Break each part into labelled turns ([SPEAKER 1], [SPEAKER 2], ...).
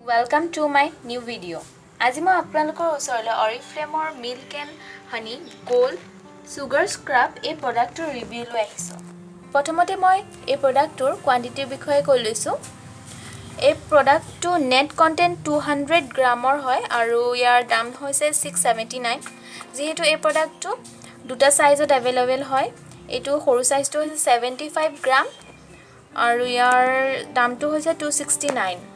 [SPEAKER 1] Welcome to my new video. আজি মই আপোনালোকৰ ওচৰলৈ Oriflame Milk and Honey Gold Sugar Scrub এই প্ৰডাক্টৰ ৰিভিউ লৈ আহিছোঁ। প্ৰথমতে মই এই প্ৰডাক্টৰ কোৱান্টিটিৰ বিষয়ে কৈ লৈছোঁ। এই প্ৰডাক্টটো নেট কন্টেন্ট 200 গ্ৰামৰ হয় আৰু ইয়াৰ দাম হৈছে 679। যেহেতু এই প্ৰডাক্টটো দুটা সাইজত अवेलेबल হয়। এইটো সৰু সাইজটো হৈছে 75 গ্ৰাম আৰু ইয়াৰ দামটো হৈছে 269।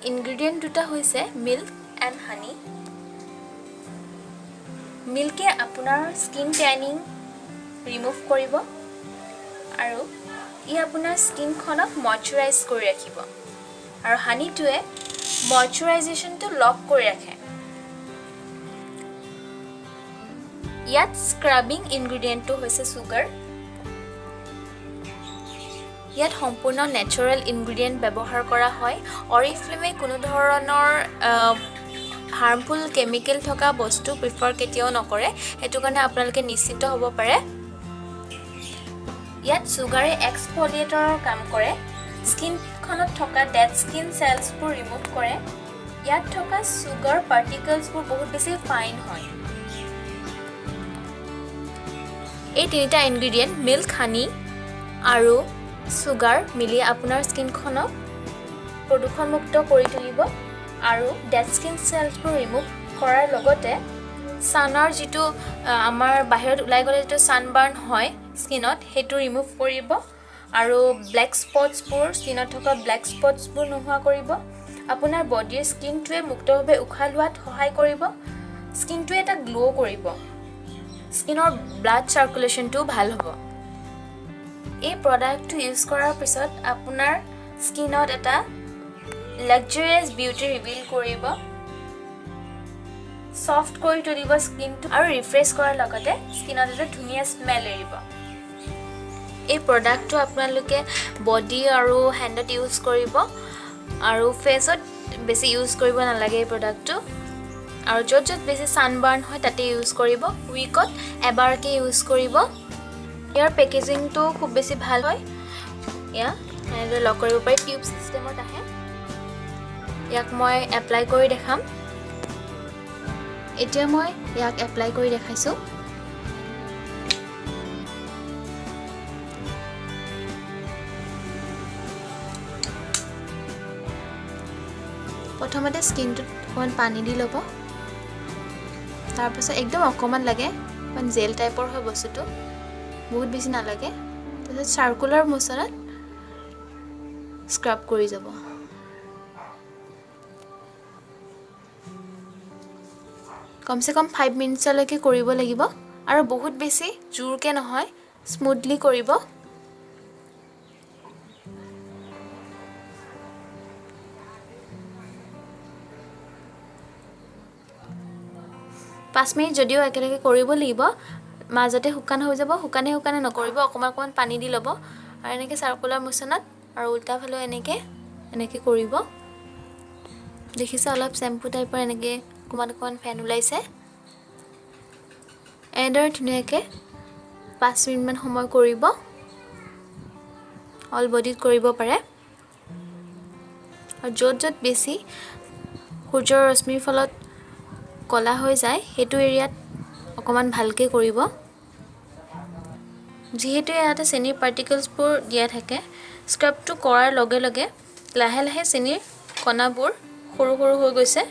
[SPEAKER 1] Ingredient দুটা হৈছে milk and honey. মিল্কে আপোনাৰ স্কিন ট্যানিং ৰিমুভ কৰিব আৰু ই আপোনাৰ স্কিনখনক ময়শ্চাৰাইজ কৰি ৰাখিব আৰু হানিটোৱে ময়শ্চাৰাইজেশনটো লক কৰি ৰাখে। ইয়াত স্ক্ৰাবিং ইনগ্ৰেডিয়েন্টটো হৈছে সুগাৰ। ইয়াত সম্পূৰ্ণ নেচাৰেল ইনগ্ৰেডিয়েন্ট ব্যৱহাৰ কৰা হয়। Oriflame কোনো ধৰণৰ হাৰ্মফুল কেমিকেল থকা বস্তু প্ৰিফাৰ কেতিয়াও নকৰে, হেতু কাৰণে আপোনালোকে নিশ্চিত হ'ব পাৰে। ইয়াত সুগাৰে এক্সফলিয়েটৰৰ কাম কৰে, স্কিনখনত থকা ডেড স্কিন সেলছবোৰ ৰিমুভ কৰে। ইয়াত থকা সুগাৰ পাৰ্টিকলছবোৰ বহুত বেছি ফাইন হয়। এই তিনিটা ইনগ্ৰেডিয়েন্ট মিল্ক, হানি আৰু সুগাৰ মিলি আপোনাৰ স্কিনখনক প্ৰদূষণমুক্ত কৰি তুলিব আৰু ডেড স্কিন সেলছবোৰ ৰিমুভ কৰাৰ লগতে সানৰ যেটো আমাৰ বাহিৰত ওলাই গলে যেটো সানবাৰ্ন হয় স্কিনত হেতু ৰিমুভ কৰিব আৰু ব্ল্যাক স্পটছবোৰ স্কিনত থকা ব্ল্যাক স্পটছবোৰ নোহোৱা কৰিব। আপোনাৰ বডিৰ স্কিনটোৱে মুক্তভাৱে উশাহ লোৱাত সহায় কৰিব। স্কিনটোৱে এটা গ্লো কৰিব। স্কিনৰ ব্লাড সাৰ্কুলেশনটো ভাল হ'ব। এই প্ৰডাক্টটো ইউজ কৰাৰ পিছত আপোনাৰ স্কিনত এটা লাক্সাৰিয়াছ বিউটি ৰিভিল কৰিব, সফট কৰি তুলিব স্কিনটো আৰু ৰিফ্ৰেছ কৰাৰ লগতে স্কিনত এটা ধুনীয়া স্মেল এৰিব। এই প্ৰডাক্টটো আপোনালোকে বডি আৰু হেণ্ডত ইউজ কৰিব আৰু ফেসত বেছি ইউজ কৰিব নালাগে। এই প্ৰডাক্টটো আৰু য'ত বেছি সানবাৰ্ন হয় তাতে ইউজ কৰিব। উইকত এবাৰকে ইউজ কৰিব। ইয়াৰ পেকেজিংটো খুব বেছি ভাল হয়। এনেদৰে লক কৰিব পাৰি, টিউব সিস্টেমত আহে। ইয়াক মই এপ্লাই কৰি দেখাম। এতিয়া মই ইয়াক এপ্লাই কৰি দেখাইছো। প্ৰথমতে স্কিনটোত অকমান পানী দি ল'ব। তাৰপিছত একদম অকমান লাগে, মানে জেল টাইপৰ হয় বস্তুটো, বহুত বেছি নালাগে। তাৰপিছত সাৰ্কুলাৰ মোচনত স্ক্ৰাব কৰি যাব। কমসে কম 5 মিনিটলৈকে কৰিব লাগিব আৰু বহুত বেছি জোৰকে নহয়, স্মুথলি কৰিব। পাঁচ মিনিট যদিও একেলগে কৰিব লাগিব, মাজতে শুকান হৈ যাব। শুকানে নকৰিব, অকমান পানী দি ল'ব আৰু এনেকে সাৰ্কুলাৰ মোচনত আৰু উল্টা ফালে এনেকে কৰিব। দেখিছে অলপ শ্যাম্পু টাইপৰ এনেকে অকমান ফেন ওলাইছে। এনেদৰে ধুনীয়াকে 5 মিনিটমান সময় কৰিব। অল বডিত কৰিব পাৰে আৰু য'ত বেছি সূৰ্যৰ ৰশ্মিৰ ফলত কলা হৈ যায় হেতু এৰিয়াত অকমান ভালকে কৰিব। যেহেতু ইয়াতে চেনিৰ পাৰ্টিকলছবোৰ দিয়া থাকে, স্ক্ৰাবটো কৰাৰ লগে লগে লাহে লাহে চেনিৰ কণাবোৰ সৰু হৈ গৈছে।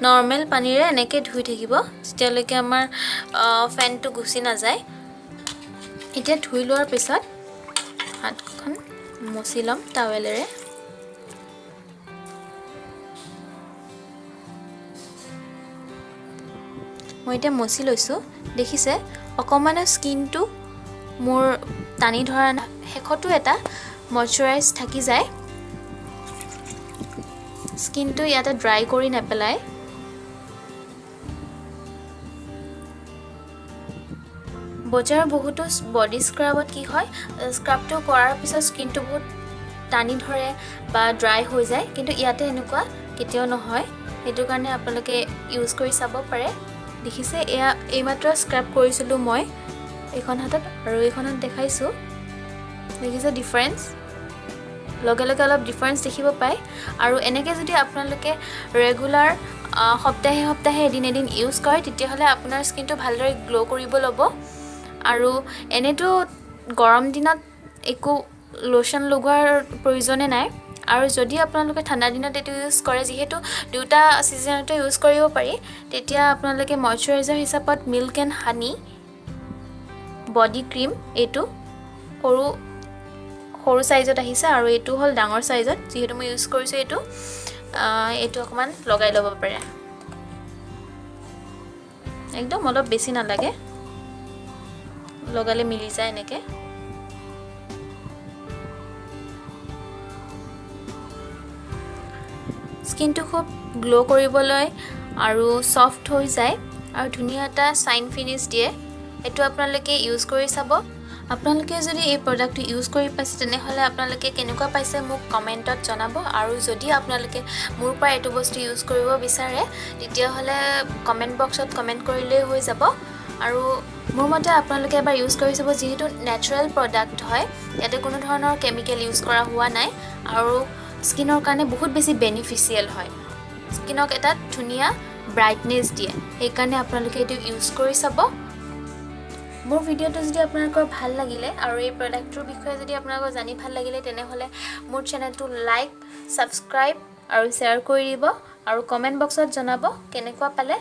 [SPEAKER 1] নৰ্মেল পানীৰে এনেকে ধুই থাকিব যেতিয়ালৈকে আমাৰ ফেনটো গুছি নাযায়। এতিয়া ধুই লোৱাৰ পিছত হাতখন মুছি লম টাৱেলেৰে। মই এতিয়া মুছি লৈছো। দেখিছে অকমানে স্কিনটো মোৰ টানি ধৰা শেষতো এটা ময়শ্চাৰাইজ থাকি যায়। স্কিনটো ইয়াতে ড্ৰাই কৰি নেপেলাই। বজাৰৰ বহুতো বডি স্ক্ৰাবত কি হয়, স্ক্ৰাবটো কৰাৰ পিছত স্কিনটো বহুত টানি ধৰে বা ড্ৰাই হৈ যায়, কিন্তু ইয়াতে এনেকুৱা কেতিয়াও নহয়। হেতু কাৰণে আপোনালোকে ইউজ কৰি চাব পাৰে। দেখিছে এয়া এইমাত্ৰ স্ক্ৰাব কৰিছিলো মই এইখন হাতত আৰু এইখনত দেখাইছোঁ দেখিছে ডিফাৰেঞ্চ লগে লগে অলপ ডিফাৰেঞ্চ দেখিব পায় আৰু এনেকৈ যদি আপোনালোকে ৰেগুলাৰ সপ্তাহে সপ্তাহে এদিন এদিন ইউজ কৰে তেতিয়াহ'লে আপোনাৰ স্কিনটো ভালদৰে গ্ল' কৰিব ল'ব আৰু এনেতো গৰম দিনত একো লোচন লগোৱাৰ প্ৰয়োজনে নাই আৰু যদি আপোনালোকে ঠাণ্ডা দিনত এইটো ইউজ কৰে যিহেতু দুটা ছিজনতে ইউজ কৰিব পাৰি তেতিয়া আপোনালোকে ময়শ্চাৰাইজাৰ হিচাপত milk and honey body cream এইটো সৰু সাইজত আহিছে আৰু এইটো হ'ল ডাঙৰ সাইজত যেহেতু মই ইউজ কৰিছো এইটো অকমান লগাই ল'ব পাৰে একদম অলপ বেছি নালাগে লগালে মিলি যায় এনেকে স্কিনটো খুব গ্লো কৰিবলৈ আৰু সফট হৈ যায় আৰু ধুনীয়া এটা শাইন ফিনিশ দিয়ে এটো আপোনালোকে ইউজ কৰি চাব আপোনালোকে যদি এই প্ৰডাক্টটো ইউজ কৰি পাইছে তেনেহলে আপোনালোকে কেনেকুৱা পাইছে মোক কমেন্টত জনাব আৰু যদি আপোনালোকে মোৰ পৰা এটো বস্তু ইউজ কৰিব বিচাৰে তেতিয়াহলে কমেন্ট বক্সত কমেন্ট কৰিলে হৈ যাব আৰু মোৰ মতে আপোনালোকে এবাৰ ইউজ কৰি চাব যেহেতু নেচাৰেল প্ৰডাক্ট হয় ইয়াতে কোনো ধৰণৰ কেমিকেল ইউজ কৰা হোৱা নাই আৰু স্কিনৰ কাৰণে বহুত বেছি বেনিফিচিয়েল হয় স্কিনক এটা ধুনীয়া ব্ৰাইটনেছ দিয়ে এই কাৰণে আপোনালোকে এটো ইউজ কৰি চাব মোৰ ভিডিওটো যদি আপোনালোকৰ ভাল লাগিলে আৰু এই প্ৰডাক্টৰ বিষয়ে যদি আপোনালোকৰ জানি ভাল লাগিলে তেনেহলে মোৰ চেনেলটো লাইক সাবস্ক্ৰাইব আৰু শেয়াৰ কৰি দিব আৰু কমেন্ট বক্সত জনাব কেনেকুৱা পালে